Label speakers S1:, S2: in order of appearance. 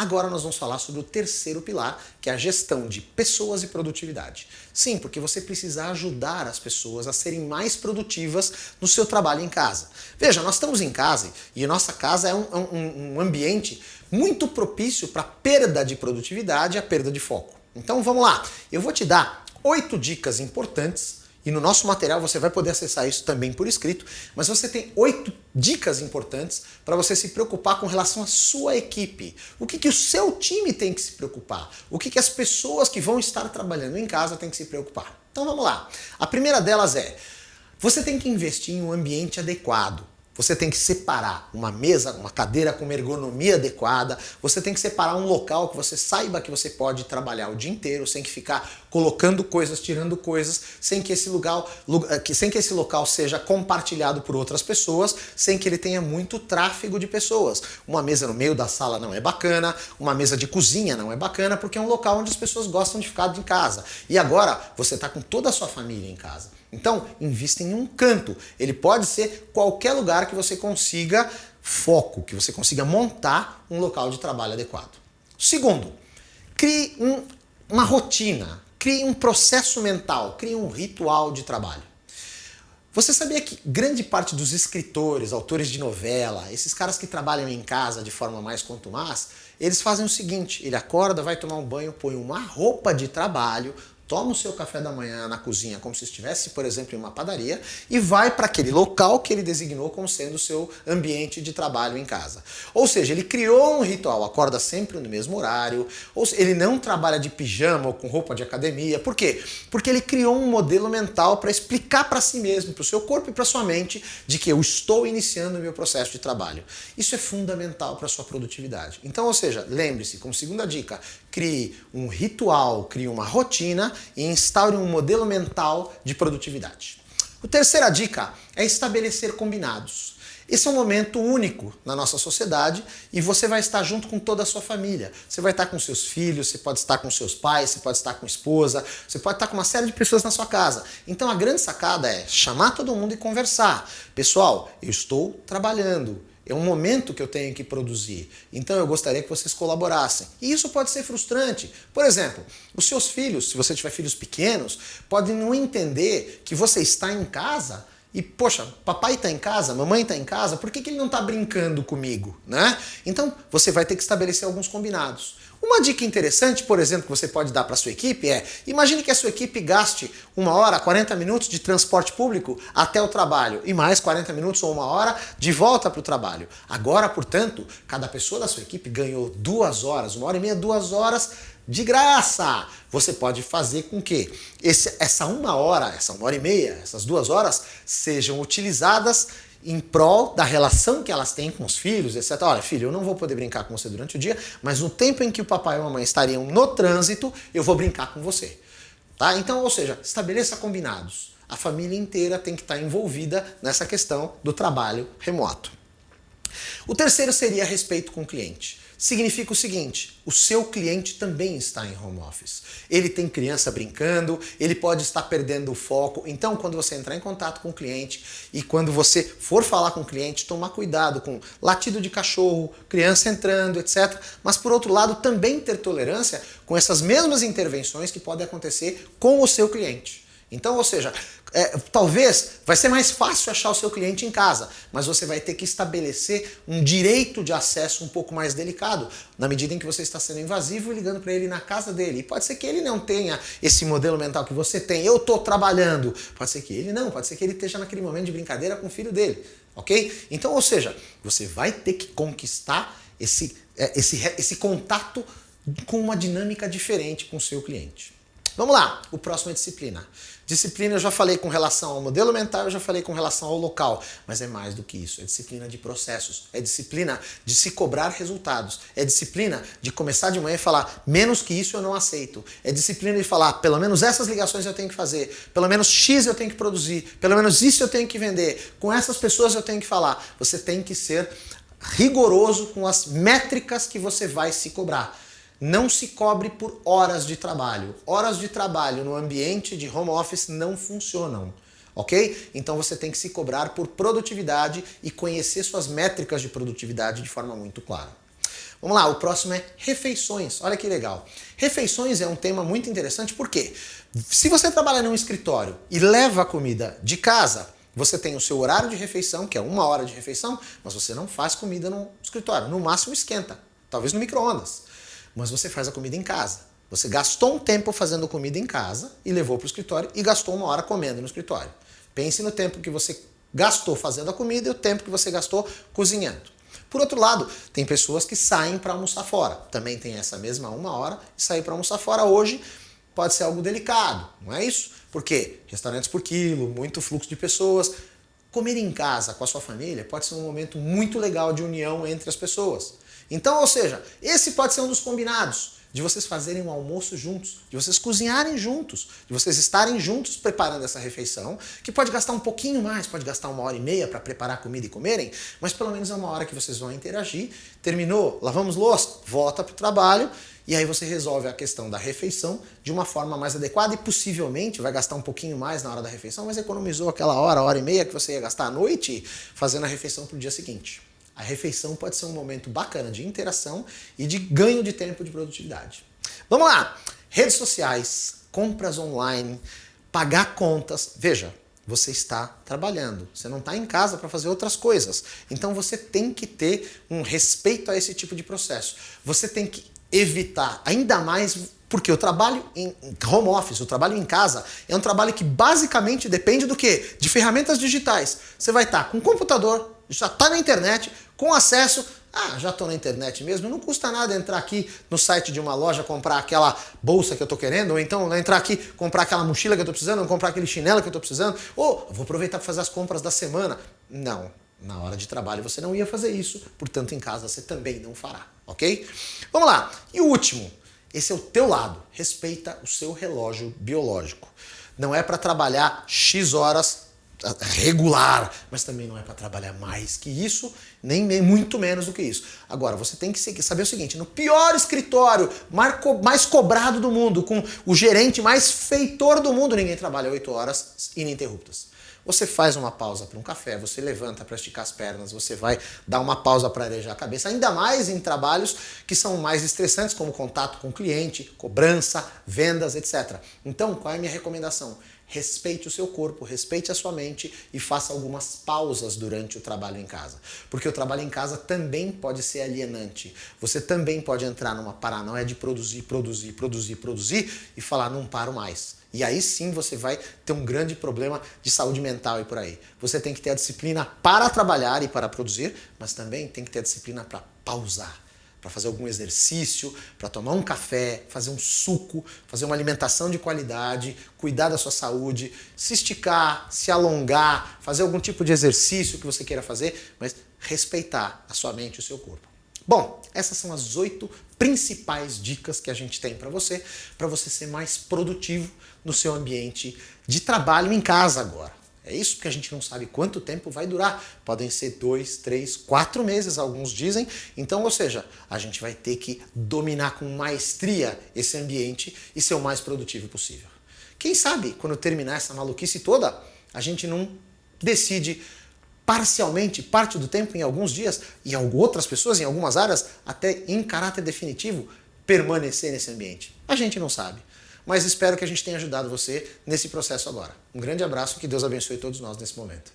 S1: agora nós vamos falar sobre o terceiro pilar, que é a gestão de pessoas e produtividade. Sim, porque você precisa ajudar as pessoas a serem mais produtivas no seu trabalho em casa. Veja, nós estamos em casa e a nossa casa é um ambiente muito propício para perda de produtividade e a perda de foco. Então vamos lá, eu vou te dar 8 dicas importantes. E no nosso material você vai poder acessar isso também por escrito, mas você tem 8 dicas importantes para você se preocupar com relação à sua equipe. O que o seu time tem que se preocupar? O que as pessoas que vão estar trabalhando em casa têm que se preocupar? Então vamos lá. A primeira delas é, você tem que investir em um ambiente adequado. Você tem que separar uma mesa, uma cadeira com uma ergonomia adequada, você tem que separar um local que você saiba que você pode trabalhar o dia inteiro, sem que ficar colocando coisas, tirando coisas, sem que esse local seja compartilhado por outras pessoas, sem que ele tenha muito tráfego de pessoas. Uma mesa no meio da sala não é bacana, uma mesa de cozinha não é bacana, porque é um local onde as pessoas gostam de ficar em casa. E agora você está com toda a sua família em casa. Então, invista em um canto. Ele pode ser qualquer lugar que você consiga foco, que você consiga montar um local de trabalho adequado. Segundo, crie uma rotina, crie um processo mental, crie um ritual de trabalho. Você sabia que grande parte dos escritores, autores de novela, esses caras que trabalham em casa de forma mais contumaz, eles fazem o seguinte, ele acorda, vai tomar um banho, põe uma roupa de trabalho, toma o seu café da manhã na cozinha como se estivesse, por exemplo, em uma padaria e vai para aquele local que ele designou como sendo o seu ambiente de trabalho em casa. Ou seja, ele criou um ritual, acorda sempre no mesmo horário, ou seja, ele não trabalha de pijama ou com roupa de academia. Por quê? Porque ele criou um modelo mental para explicar para si mesmo, para o seu corpo e para sua mente, de que eu estou iniciando o meu processo de trabalho. Isso é fundamental para a sua produtividade. Então, ou seja, lembre-se, como segunda dica, crie um ritual, crie uma rotina e instaure um modelo mental de produtividade. A terceira dica é estabelecer combinados. Esse é um momento único na nossa sociedade e você vai estar junto com toda a sua família. Você vai estar com seus filhos, você pode estar com seus pais, você pode estar com a esposa, você pode estar com uma série de pessoas na sua casa. Então a grande sacada é chamar todo mundo e conversar. Pessoal, eu estou trabalhando. É um momento que eu tenho que produzir. Então eu gostaria que vocês colaborassem. E isso pode ser frustrante. Por exemplo, os seus filhos, se você tiver filhos pequenos, podem não entender que você está em casa e, poxa, papai está em casa, mamãe está em casa, por que ele não está brincando comigo, né? Então você vai ter que estabelecer alguns combinados. Uma dica interessante, por exemplo, que você pode dar para a sua equipe é, imagine que a sua equipe gaste 1 hora, 40 minutos de transporte público até o trabalho e mais 40 minutos ou 1 hora de volta para o trabalho. Agora, portanto, cada pessoa da sua equipe ganhou 2 horas, 1 hora e meia, 2 horas de graça. Você pode fazer com que essa 1 hora, essa 1 hora e meia, essas 2 horas sejam utilizadas em prol da relação que elas têm com os filhos, etc. Olha, filho, eu não vou poder brincar com você durante o dia, mas no tempo em que o papai e a mamãe estariam no trânsito, eu vou brincar com você. Tá? Então, ou seja, estabeleça combinados. A família inteira tem que estar envolvida nessa questão do trabalho remoto. O terceiro seria respeito com o cliente. Significa o seguinte, o seu cliente também está em home office. Ele tem criança brincando, ele pode estar perdendo o foco. Então, quando você entrar em contato com o cliente e quando você for falar com o cliente, tomar cuidado com latido de cachorro, criança entrando, etc. Mas, por outro lado, também ter tolerância com essas mesmas intervenções que podem acontecer com o seu cliente. Então, ou seja, talvez vai ser mais fácil achar o seu cliente em casa, mas você vai ter que estabelecer um direito de acesso um pouco mais delicado, na medida em que você está sendo invasivo e ligando para ele na casa dele. E pode ser que ele não tenha esse modelo mental que você tem, eu estou trabalhando. Pode ser que ele não, pode ser que ele esteja naquele momento de brincadeira com o filho dele, ok? Então, ou seja, você vai ter que conquistar esse contato com uma dinâmica diferente com o seu cliente. Vamos lá, o próximo é disciplina. Disciplina eu já falei com relação ao modelo mental, eu já falei com relação ao local, mas é mais do que isso, é disciplina de processos, é disciplina de se cobrar resultados, é disciplina de começar de manhã e falar, menos que isso eu não aceito, é disciplina de falar, pelo menos essas ligações eu tenho que fazer, pelo menos X eu tenho que produzir, pelo menos isso eu tenho que vender, com essas pessoas eu tenho que falar. Você tem que ser rigoroso com as métricas que você vai se cobrar. Não se cobre por horas de trabalho. Horas de trabalho no ambiente de home office não funcionam, ok? Então você tem que se cobrar por produtividade e conhecer suas métricas de produtividade de forma muito clara. Vamos lá, o próximo é refeições. Olha que legal. Refeições é um tema muito interessante porque se você trabalha num escritório e leva a comida de casa, você tem o seu horário de refeição, que é 1 hora de refeição, mas você não faz comida no escritório. No máximo esquenta, talvez no micro-ondas. Mas você faz a comida em casa. Você gastou um tempo fazendo comida em casa e levou para o escritório e gastou 1 hora comendo no escritório. Pense no tempo que você gastou fazendo a comida e o tempo que você gastou cozinhando. Por outro lado, tem pessoas que saem para almoçar fora. Também tem essa mesma 1 hora e sair para almoçar fora hoje pode ser algo delicado, não é isso? Porque restaurantes por quilo, muito fluxo de pessoas. Comer em casa com a sua família pode ser um momento muito legal de união entre as pessoas. Então, ou seja, esse pode ser um dos combinados de vocês fazerem um almoço juntos, de vocês cozinharem juntos, de vocês estarem juntos preparando essa refeição, que pode gastar um pouquinho mais, pode gastar 1 hora e meia para preparar a comida e comerem, mas pelo menos é 1 hora que vocês vão interagir. Terminou, lavamos louça, volta para o trabalho e aí você resolve a questão da refeição de uma forma mais adequada e possivelmente vai gastar um pouquinho mais na hora da refeição, mas economizou aquela 1 hora e meia que você ia gastar à noite fazendo a refeição para o dia seguinte. A refeição pode ser um momento bacana de interação e de ganho de tempo de produtividade. Vamos lá! Redes sociais, compras online, pagar contas. Veja, você está trabalhando, você não está em casa para fazer outras coisas. Então você tem que ter um respeito a esse tipo de processo. Você tem que evitar, ainda mais porque o trabalho em home office, o trabalho em casa, é um trabalho que basicamente depende do quê? De ferramentas digitais. Você vai estar com o computador, já está na internet, com acesso, já estou na internet mesmo, não custa nada entrar aqui no site de uma loja, comprar aquela bolsa que eu estou querendo, ou então entrar aqui, comprar aquela mochila que eu estou precisando, ou comprar aquele chinelo que eu estou precisando, ou vou aproveitar para fazer as compras da semana. Não, na hora de trabalho você não ia fazer isso, portanto em casa você também não fará, ok? Vamos lá, e o último, esse é o teu lado, respeita o seu relógio biológico. Não é para trabalhar X horas regular, mas também não é para trabalhar mais que isso, nem muito menos do que isso. Agora, você tem que saber o seguinte, no pior escritório, mais cobrado do mundo, com o gerente mais feitor do mundo, ninguém trabalha 8 horas ininterruptas. Você faz uma pausa para um café, você levanta para esticar as pernas, você vai dar uma pausa para arejar a cabeça, ainda mais em trabalhos que são mais estressantes, como contato com o cliente, cobrança, vendas, etc. Então, qual é a minha recomendação? Respeite o seu corpo, respeite a sua mente e faça algumas pausas durante o trabalho em casa. Porque o trabalho em casa também pode ser alienante. Você também pode entrar numa paranoia de produzir e falar, não paro mais. E aí sim você vai ter um grande problema de saúde mental e por aí. Você tem que ter a disciplina para trabalhar e para produzir, mas também tem que ter a disciplina para pausar, para fazer algum exercício, para tomar um café, fazer um suco, fazer uma alimentação de qualidade, cuidar da sua saúde, se esticar, se alongar, fazer algum tipo de exercício que você queira fazer, mas respeitar a sua mente e o seu corpo. Bom, essas são as 8 principais dicas que a gente tem para você ser mais produtivo no seu ambiente de trabalho em casa agora. É isso, porque a gente não sabe quanto tempo vai durar. Podem ser 2, 3, 4 meses, alguns dizem. Então, ou seja, a gente vai ter que dominar com maestria esse ambiente e ser o mais produtivo possível. Quem sabe, quando terminar essa maluquice toda, a gente não decide parcialmente, parte do tempo, em alguns dias, e outras pessoas, em algumas áreas, até em caráter definitivo, permanecer nesse ambiente. A gente não sabe. Mas espero que a gente tenha ajudado você nesse processo agora. Um grande abraço e que Deus abençoe todos nós nesse momento.